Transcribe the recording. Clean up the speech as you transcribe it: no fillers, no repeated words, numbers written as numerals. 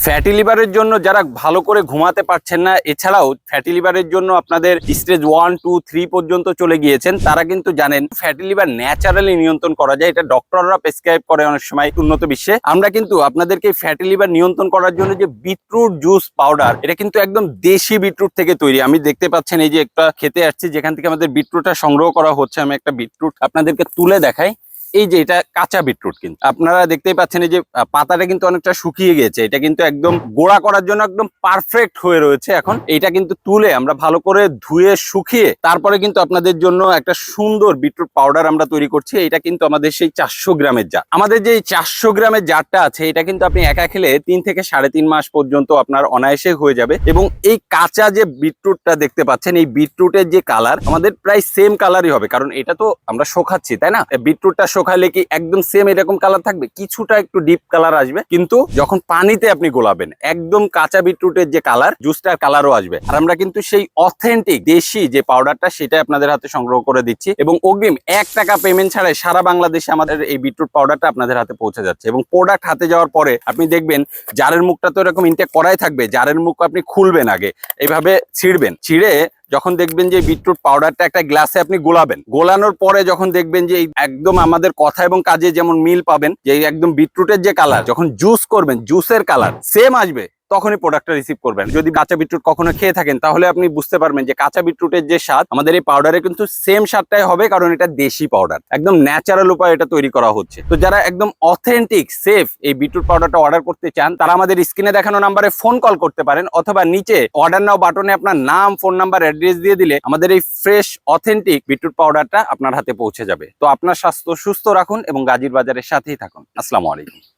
Fatty লিভারের জন্য যারা ভালো করে ঘুমাতে পারছেন না, এছাড়াও ফ্যাটি লিভারের জন্য আপনাদের স্টেজ 1, 2, 3 পর্যন্ত চলে গিয়েছেন, তারা কিন্তু জানেন ফ্যাটি লিভার ন্যাচারালি নিয়ন্ত্রণ করা যায়। এটা ডক্টররা প্রেসক্রাইব করে অনেক সময় উন্নত বিশ্বে। আমরা কিন্তু আপনাদেরকে ফ্যাটি লিভার নিয়ন্ত্রণ করার জন্য যে বিটরুট জুস পাউডার, এটা কিন্তু একদম দেশি বিটরুট থেকে তৈরি। আমি দেখতে পাচ্ছেন এই যে একটা খেতে আসছি যেখান থেকে আমাদের বিটরুটটা সংগ্রহ করা হচ্ছে। আমি একটা বিটরুট আপনাদেরকে তুলে দেখাই। এই যে এটা কাঁচা বিটরুট, কিন্তু আপনারা দেখতেই পাচ্ছেন এই যে পাতাটা কিন্তু অনেকটা শুকিয়ে গেছে। এটা কিন্তু একদম গোড়া করার জন্য একদম পারফেক্ট হয়ে রয়েছে। এখন এটা কিন্তু তুলে আমরা ভালো করে ধুয়ে শুকিয়ে তারপরে কিন্তু আপনাদের জন্য একটা সুন্দর বিটরুট পাউডার আমরা তৈরি করছি। এটা কিন্তু আমাদের সেই 400 গ্রামের জার। আমাদের যে 400 গ্রামের জারটা আছে, এটা কিন্তু আপনি একা খেলে 3 থেকে 3.5 মাস পর্যন্ত আপনার অনায়াসে হয়ে যাবে। এবং এই কাঁচা যে বিটরুটটা দেখতে পাচ্ছেন, এই বিটরুটের যে কালার আমাদের প্রায় সেম কালারই হবে, কারণ এটা তো আমরা শোকাচ্ছি, তাই না? বিটরুটটা খাইলে কি একদম সেম এরকম কালার থাকবে? কিছুটা একটু ডিপ কালার আসবে, কিন্তু যখন পানিতে আপনি গোলাবেন একদম কাঁচা বিটরুটের যে কালার, জুসটার কালারও আসবে। আর আমরা কিন্তু সেই অথেন্টিক দেশি যে পাউডারটা, সেটা আপনাদের হাতে সংগ্রহ করে দিচ্ছি এবং অগ্রিম 1 টাকা পেমেন্ট ছাড়াই সারা বাংলাদেশে আমাদের এই বিটরুট পাউডারটা আপনাদের হাতে পৌঁছে যাচ্ছে। এবং প্রোডাক্ট হাতে যাওয়ার পরে আপনি দেখবেন জারের মুখটা তো এরকম ইনটেক করাই থাকবে। জারের মুখ আপনি খুলবেন, আগে এইভাবে ছিঁড়বেন, ছিঁড়ে যখন দেখবেন যে বিটরুট পাউডারটা একটা গ্লাসে আপনি গোলাবেন, গোলানোর পরে যখন দেখবেন যে একদম আমাদের কথা এবং কাজে যেমন মিল পাবেন, যে একদম বিটরুটের যে কালার, যখন জুস করবেন জুসের কালার সেম আসবে, তখনই প্রোডাক্টটা রিসিভ করবেন। যদি কাঁচা বিটরুট কখনো খেয়ে থাকেন, তাহলে আপনি বুঝতে পারবেন যে কাঁচা বিটরুটের যে স্বাদ, আমাদের এই পাউডারে কিন্তু সেম স্বাদটাই হবে, কারণ এটা দেশি পাউডার, একদম ন্যাচারাল উপায়ে এটা তৈরি করা হচ্ছে। তো যারা একদম অথেন্টিক সেফ এই বিটরুট পাউডারটা অর্ডার করতে চান, তারা আমাদের স্ক্রিনে দেখানো নাম্বারে ফোন কল করতে পারেন, অথবা নিচে অর্ডার নাও বাটনে আপনার নাম, ফোন নাম্বার, অ্যাড্রেস দিয়ে দিলে আমাদের এই ফ্রেশ অথেন্টিক বিটরুট পাউডারটা আপনার হাতে পৌঁছে যাবে। তো আপনার স্বাস্থ্য সুস্থ রাখুন এবং গাজীর বাজারের সাথেই থাকুন। আসসালামু আলাইকুম।